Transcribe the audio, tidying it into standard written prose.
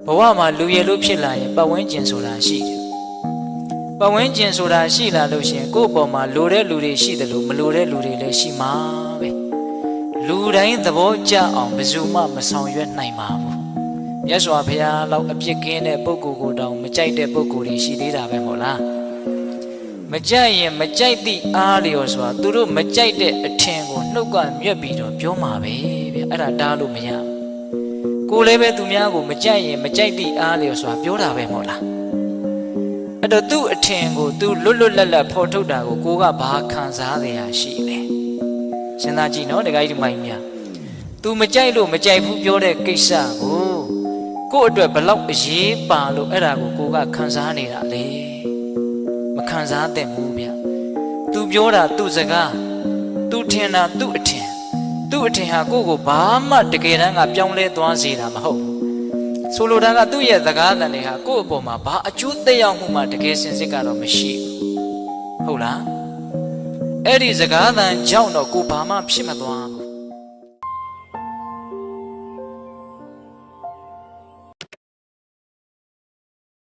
ဘဝမှာလူရည်လို့ဖြစ်လာရင်ပတ်ဝန်းကျင်ဆိုတာရှိတယ်ပတ်ဝန်းကျင်ဆိုတာရှိလာလို့ရှိရင်ကိုယ့်ပေါ်မှာလိုတဲ့လူတွေရှိတယ်လို့မလိုတဲ့လူတွေလည်းရှိမှာပဲလူတိုင်းသဘောကျအောင်ဘယ်သူမှမဆောင်ရွက်နိုင်ပါဘူးမြတ်စွာဘုရားလောက်အပြစ်ကင်းတဲ့ပုဂ္ဂိုလ်ကိုတောင်မကြိုက်တဲ့ပုဂ္ဂိုလ်တွေရှိသေးတာပဲမဟုတ်လားမကြိုက်ရင်မကြိုက်သည့်အားလျော်ဆိုတာသူတို့မကြိုက်တဲ့အထင်ကိုနှုတ်ကမြက်ပြီးတော့ပြောမှာပဲဗျအဲ့ဒါတားလို့မရကိုလည်းပဲသူများကိုမကြိုက်ရင်မကြိုက်သည့်အားလျော်ဆိုတာပြောတာပဲမဟုတ်လားအဲ့တော့သူ့အထင်ကိုသူလွတ်လွတ်လပ်လပ်ဖော်ထုတ်တာကိုကဘာခံစားရရှိလဲစဉ်းစားကြည့်နော်တခါကြီးဒီမိုင်းများသူမကြိုက်လို့မကြိုက်ဘူးပြောတဲ့ကိစ္စကိုယ့်အတွက်ဘလောက်အရေးပါလို့အဲ့ဒါကိုကခံစားနေတာလေမခံစားသင့်ဘူးဗျသူပြောတာသူ့စကားသူထင်တာသူ့အထင်ဟာကိုယ့်ကိုဘာမှတကယ်တမ်းကပြောင်းလဲသွားစေတာမဟုတ်ဘူးဆိုလိုတာကသူ့ရဲ့စကားတန်တွေဟာကိုယ့်အပေါ်မှာဘာအကျိုးသက်ရောက်မှုမှတကယ်စင်စစ်ကတော့မရှိဘူးဟုတ်လားအဲ့ဒီစကားတန်ကြောင့်တော့ကိုဘာမှဖြစ်မသွားဘူး